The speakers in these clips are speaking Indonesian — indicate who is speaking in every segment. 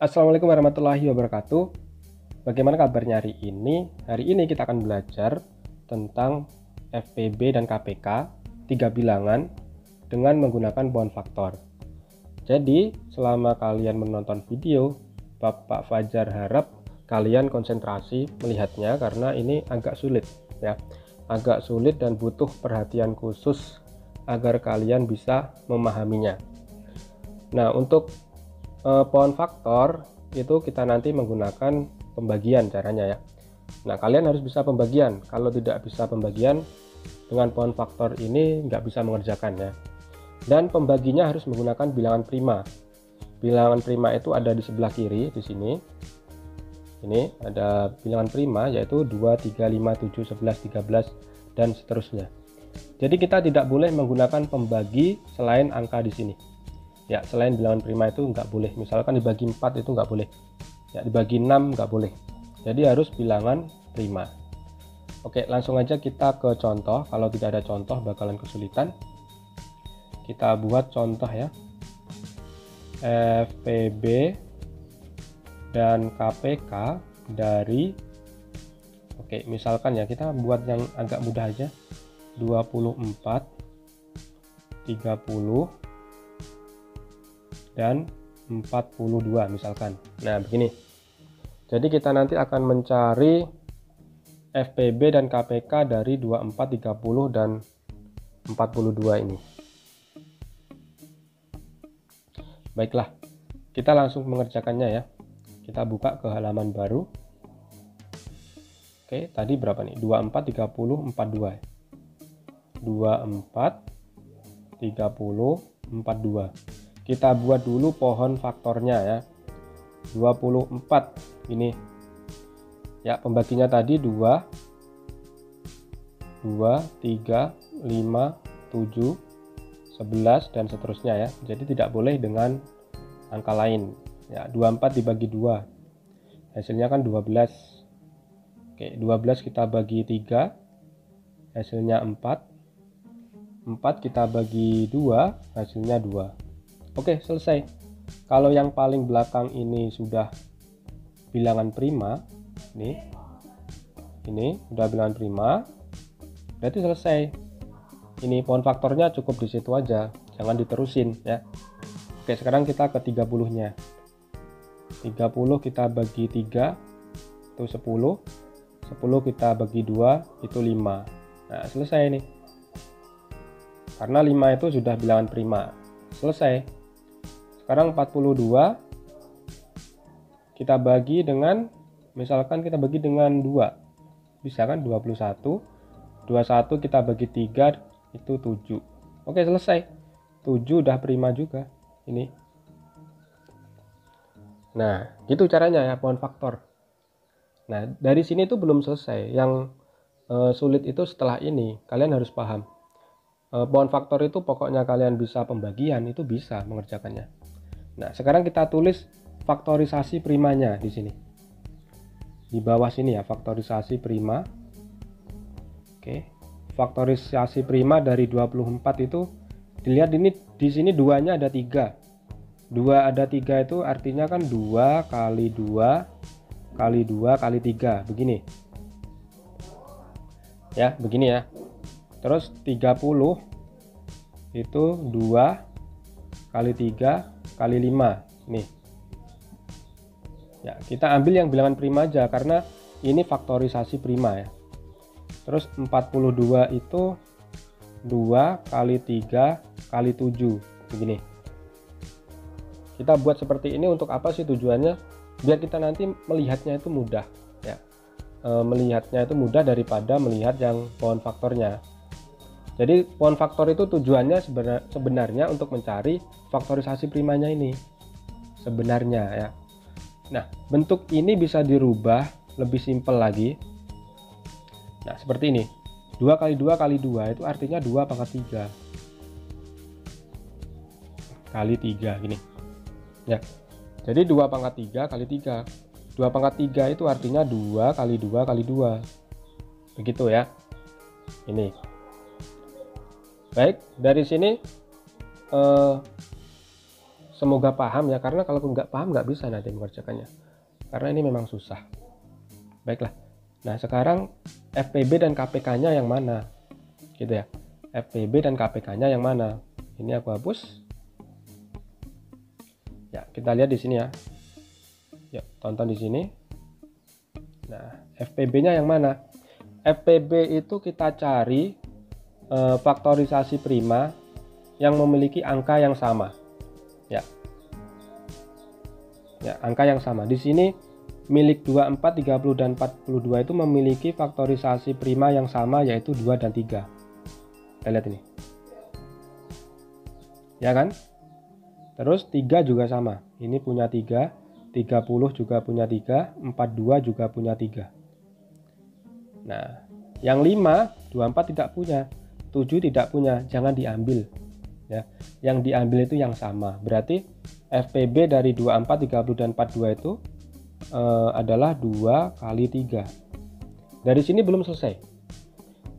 Speaker 1: Assalamualaikum warahmatullahi wabarakatuh. Bagaimana kabarnya hari ini? Hari ini kita akan belajar tentang FPB dan KPK, tiga bilangan dengan menggunakan bound faktor. Jadi, selama kalian menonton video, Bapak Fajar harap kalian konsentrasi melihatnya karena ini agak sulit ya. Agak sulit dan butuh perhatian khusus agar kalian bisa memahaminya. Nah, untuk pound faktor itu kita nanti menggunakan pembagian caranya ya. Nah, kalian harus bisa pembagian. Kalau tidak bisa pembagian dengan pound faktor ini nggak bisa mengerjakan ya. Dan pembaginya harus menggunakan bilangan prima. Bilangan prima itu ada di sebelah kiri di sini. Ini ada bilangan prima yaitu 2, 3, 5, 7, 11, 13 dan seterusnya. Jadi kita tidak boleh menggunakan pembagi selain angka di sini. Ya, selain bilangan prima itu nggak boleh. Misalkan dibagi 4 itu nggak boleh. Ya, dibagi 6 nggak boleh. Jadi harus bilangan prima. Oke, langsung aja kita ke contoh. Kalau tidak ada contoh bakalan kesulitan. Kita buat contoh ya. FPB dan KPK dari, oke, misalkan ya kita buat yang agak mudah aja. 24, 30, dan 42 misalkan. Nah, begini. Jadi kita nanti akan mencari FPB dan KPK dari 24, 30, dan 42 ini. Baiklah, kita langsung mengerjakannya ya. Kita buka ke halaman baru. Oke, tadi berapa nih? 24, 30, 42. 24, 30, 42. Kita buat dulu pohon faktornya ya. 24 ini. Ya, pembaginya tadi 2, 3, 5, 7, 11 dan seterusnya ya. Jadi tidak boleh dengan angka lain. Ya, 24 dibagi 2. Hasilnya kan 12. Oke, 12 kita bagi 3. Hasilnya 4. 4 kita bagi 2, hasilnya 2. Oke, selesai. Kalau yang paling belakang ini sudah bilangan prima, ini sudah bilangan prima, berarti selesai. Ini pohon faktornya cukup di situ aja, jangan diterusin ya. Oke, sekarang kita ke 30-nya. 30 kita bagi 3, itu 10. 10 kita bagi 2, itu 5. Nah, selesai nih. Karena 5 itu sudah bilangan prima. Selesai. Sekarang 42 kita bagi dengan, misalkan kita bagi dengan 2. Bisa kan 21. 21 kita bagi 3 itu 7. Oke, selesai. 7 udah prima juga ini. Nah, gitu caranya ya pohon faktor. Nah, dari sini itu belum selesai. Yang sulit itu setelah ini. Kalian harus paham. Pohon faktor itu pokoknya kalian bisa pembagian itu bisa mengerjakannya. Nah, sekarang kita tulis faktorisasi primanya di sini. Di bawah sini ya, faktorisasi prima. Oke. Faktorisasi prima dari 24 itu dilihat ini di sini 2-nya ada 3. 2 ada 3 itu artinya kan 2 kali 2 kali 2 kali 3 begini. Ya, begini ya. Terus 30 itu 2 kali 3 kali 5 nih. Ya, kita ambil yang bilangan prima aja karena ini faktorisasi prima ya. Terus 42 itu 2 kali 3 kali 7 begini. Kita buat seperti ini untuk apa sih tujuannya? Biar kita nanti melihatnya itu mudah ya. Melihatnya itu mudah daripada melihat yang pohon faktornya. Jadi pohon faktor itu tujuannya sebenarnya untuk mencari faktorisasi primanya ini sebenarnya ya. Nah, bentuk ini bisa dirubah lebih simpel lagi. Nah, seperti ini. 2 kali 2 kali 2 itu artinya 2 pangkat 3 kali 3 gini. Ya. Jadi 2 pangkat 3 kali 3. 2 pangkat 3 itu artinya 2 kali 2 kali 2. Begitu ya. Ini. Baik, dari sini Semoga paham ya, karena kalau nggak paham nggak bisa nanti mengerjakannya, karena ini memang susah. Baiklah, nah sekarang FPB dan KPK-nya yang mana? Gitu ya, FPB dan KPK-nya yang mana? Ini aku hapus. Ya, kita lihat di sini ya. Ya, tonton di sini. Nah, FPB-nya yang mana? FPB itu kita cari faktorisasi prima yang memiliki angka yang sama. Ya. Ya, angka yang sama. Di sini milik 24, 30 dan 42 itu memiliki faktorisasi prima yang sama, yaitu 2 dan 3. Kita lihat ini. Ya kan? Terus 3 juga sama. Ini punya 3, 30 juga punya 3, 42 juga punya 3. Nah, yang 5, 24 tidak punya, 7 tidak punya, jangan diambil. Ya, yang diambil itu yang sama. Berarti FPB dari 24, 30 dan 42 itu adalah 2 kali 3. Dari sini belum selesai.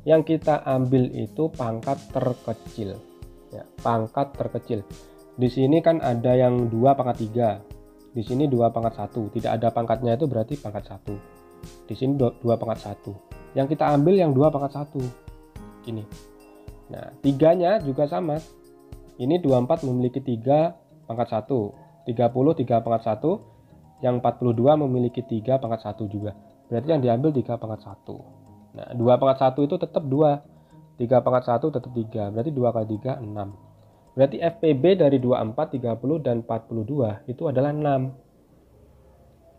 Speaker 1: Yang kita ambil itu pangkat terkecil. Ya, pangkat terkecil. Di sini kan ada yang 2 pangkat 3. Di sini 2 pangkat 1. Tidak ada pangkatnya, itu berarti pangkat 1. Di sini 2 pangkat 1. Yang kita ambil yang 2 pangkat 1. Ini. Nah, 3-nya juga sama. Ini 24 memiliki 3 pangkat 1. 30 3 pangkat 1. Yang 42 memiliki 3 pangkat 1 juga. Berarti yang diambil 3 pangkat 1. Nah, 2 pangkat 1 itu tetap 2. 3 pangkat 1 tetap 3. Berarti 2 kali 3, 6. Berarti FPB dari 24, 30, dan 42 itu adalah 6.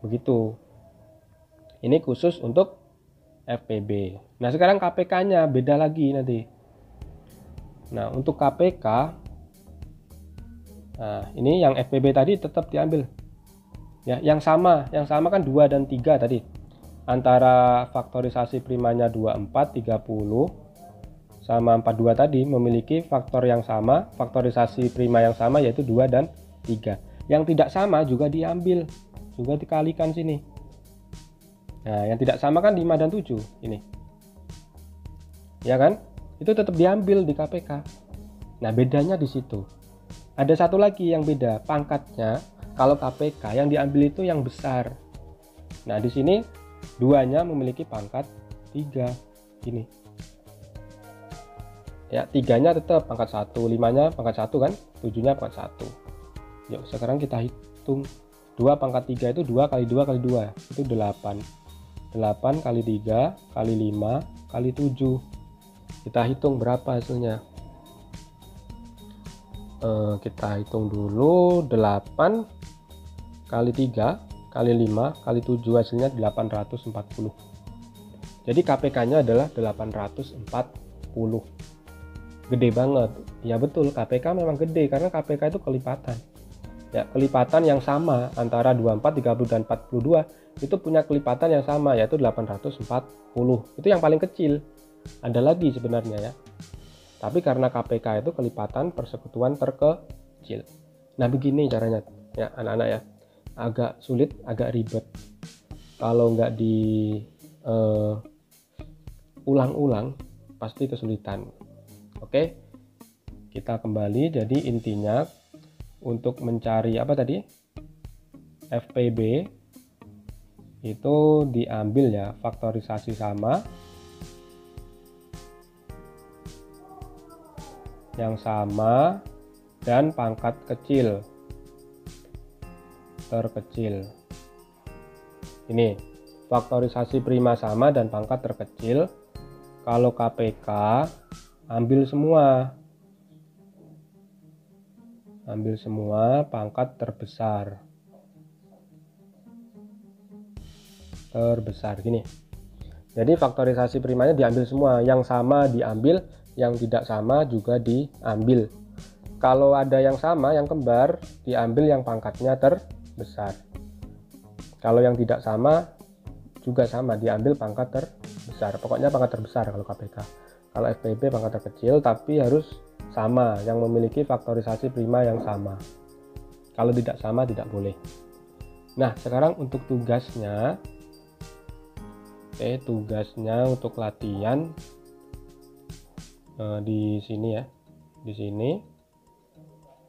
Speaker 1: Begitu. Ini khusus untuk FPB. Nah, sekarang KPK-nya beda lagi nanti. Nah, untuk KPK, nah ini yang FPB tadi tetap diambil. Ya, yang sama kan 2 dan 3 tadi. Antara faktorisasi primanya 24, 30 sama 42 tadi memiliki faktor yang sama, faktorisasi prima yang sama, yaitu 2 dan 3. Yang tidak sama juga diambil, juga dikalikan sini. Nah, yang tidak sama kan 5 dan 7 ini. Ya kan? Itu tetap diambil di KPK. Nah, bedanya di situ. Ada satu lagi yang beda, pangkatnya. Kalau KPK yang diambil itu yang besar. Nah, di sini 2-nya memiliki pangkat 3. Ini. Ya, 3-nya tetap pangkat 1, 5-nya pangkat 1 kan, 7-nya pangkat 1. Yuk, sekarang kita hitung. 2 pangkat 3 itu 2 kali 2 kali 2, itu 8. 8 kali 3 kali 5 kali 7. Kita hitung berapa hasilnya. Kita hitung dulu. 8 kali 3 kali 5 kali 7, hasilnya 840. Jadi KPK-nya adalah 840. Gede banget. Ya betul, KPK memang gede karena KPK itu kelipatan. Ya, kelipatan yang sama antara 24, 30 dan 42 itu punya kelipatan yang sama, yaitu 840. Itu yang paling kecil. Ada lagi sebenarnya ya. Tapi karena KPK itu kelipatan persekutuan terkecil. Nah, begini caranya ya anak-anak ya. Agak sulit, agak ribet. Kalau nggak ulang-ulang pasti kesulitan. Oke, kita kembali. Jadi intinya untuk mencari apa tadi, FPB itu diambil ya faktorisasi sama, yang sama, dan pangkat kecil terkecil. Ini faktorisasi prima sama dan pangkat terkecil. Kalau KPK ambil semua pangkat terbesar gini. Jadi faktorisasi primanya diambil semua, yang sama diambil, yang tidak sama juga diambil. Kalau ada yang sama, yang kembar, diambil yang pangkatnya terbesar. Kalau yang tidak sama juga sama, diambil pangkat terbesar. Pokoknya pangkat terbesar kalau KPK. Kalau FPB pangkat terkecil, tapi harus sama, yang memiliki faktorisasi prima yang sama. Kalau tidak sama tidak boleh. Nah, sekarang untuk tugasnya. Tugasnya untuk latihan di sini ya. Di sini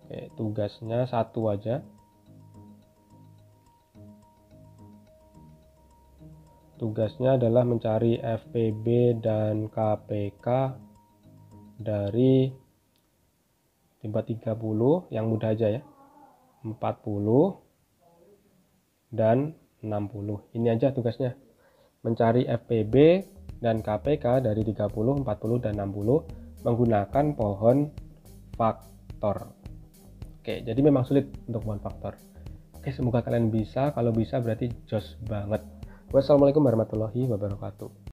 Speaker 1: Oke, tugasnya satu aja. Tugasnya adalah mencari FPB dan KPK dari tiba 30, yang mudah aja ya, 40 dan 60. Ini aja tugasnya, mencari FPB dan KPK dari 30, 40, dan 60 menggunakan pohon faktor. Oke, jadi memang sulit untuk pohon faktor. Oke, semoga kalian bisa. Kalau bisa berarti jos banget. Wassalamualaikum warahmatullahi wabarakatuh.